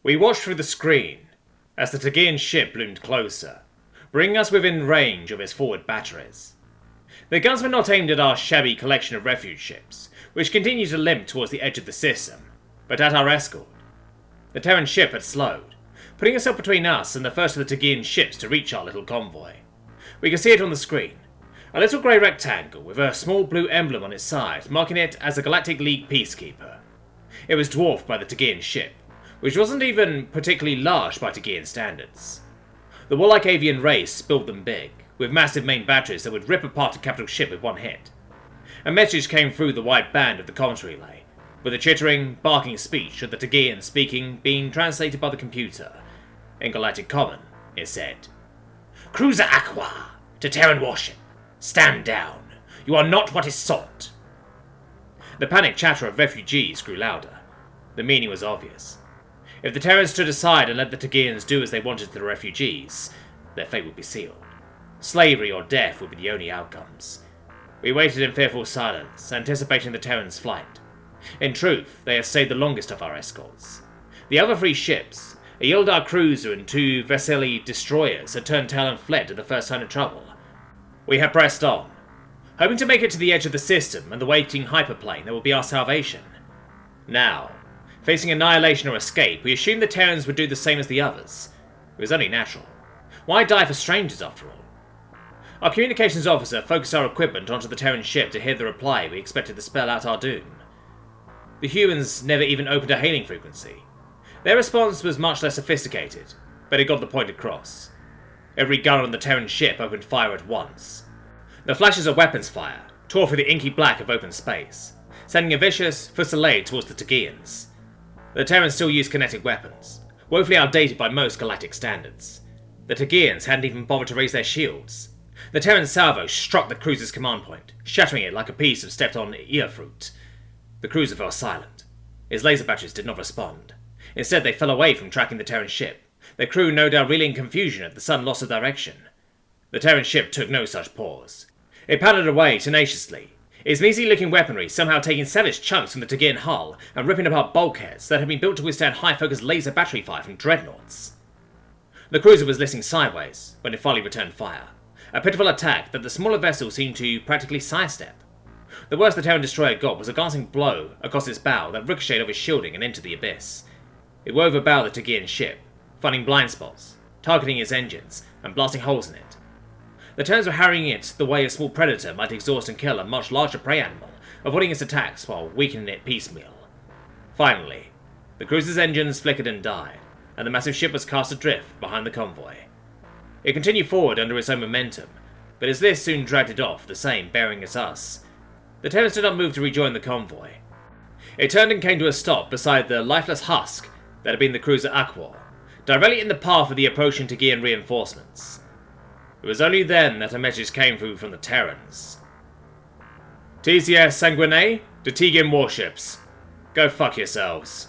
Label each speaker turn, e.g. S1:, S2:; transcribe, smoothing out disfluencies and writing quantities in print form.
S1: We watched through the screen as the Tegean ship loomed closer, bringing us within range of its forward batteries. The guns were not aimed at our shabby collection of refuge ships, which continued to limp towards the edge of the system, but at our escort. The Terran ship had slowed, putting itself between us and the first of the Tegean ships to reach our little convoy. We could see it on the screen, a little grey rectangle with a small blue emblem on its side, marking it as a Galactic League Peacekeeper. It was dwarfed by the Tegean ship, which wasn't even particularly large by Tegean standards. The warlike avian race built them big, with massive main batteries that would rip apart a capital ship with one hit. A message came through the wide band of the comms relay, with a chittering, barking speech of the Tegean speaking being translated by the computer. In Galactic Common, it said, "Cruiser Aqua, to Terran warship. Stand down. You are not what is sought." The panicked chatter of refugees grew louder. The meaning was obvious. If the Terrans stood aside and let the Tegeans do as they wanted to the refugees, their fate would be sealed. Slavery or death would be the only outcomes. We waited in fearful silence, anticipating the Terrans' flight. In truth, they had stayed the longest of our escorts. The other 3 ships, a Yildar cruiser and 2 Veseli destroyers, had turned tail and fled at the first sign of trouble. We had pressed on, hoping to make it to the edge of the system and the waiting hyperplane that would be our salvation. Now, facing annihilation or escape, we assumed the Terrans would do the same as the others. It was only natural. Why die for strangers, after all? Our communications officer focused our equipment onto the Terran ship to hear the reply we expected to spell out our doom. The humans never even opened a hailing frequency. Their response was much less sophisticated, but it got the point across. Every gun on the Terran ship opened fire at once. The flashes of weapons fire tore through the inky black of open space, sending a vicious fusillade towards the Tegeans. The Terrans still used kinetic weapons, woefully outdated by most galactic standards. The Tegeans hadn't even bothered to raise their shields. The Terran salvo struck the cruiser's command point, shattering it like a piece of stepped-on ear fruit. The cruiser fell silent. Its laser batteries did not respond. Instead, they fell away from tracking the Terran ship, their crew no doubt reeling in confusion at the sudden loss of direction. The Terran ship took no such pause. It paddled away tenaciously, its measly-looking weaponry somehow taking savage chunks from the Tegean hull and ripping apart bulkheads that had been built to withstand high-focus laser battery fire from dreadnoughts. The cruiser was listing sideways when it finally returned fire, a pitiful attack that the smaller vessel seemed to practically sidestep. The worst the Terran destroyer got was a glancing blow across its bow that ricocheted off its shielding and into the abyss. It wove about the Tegean ship, finding blind spots, targeting its engines, and blasting holes in it. The Terrans were harrying it the way a small predator might exhaust and kill a much larger prey animal, avoiding its attacks while weakening it piecemeal. Finally, the cruiser's engines flickered and died, and the massive ship was cast adrift behind the convoy. It continued forward under its own momentum, but as this soon dragged it off, the same bearing as us. The Terrans did not move to rejoin the convoy. It turned and came to a stop beside the lifeless husk that had been the cruiser Aqua, directly in the path of the approaching Tegean reinforcements. It was only then that a message came through from the Terrans. "TCS Sanguine to Tegean warships. Go fuck yourselves."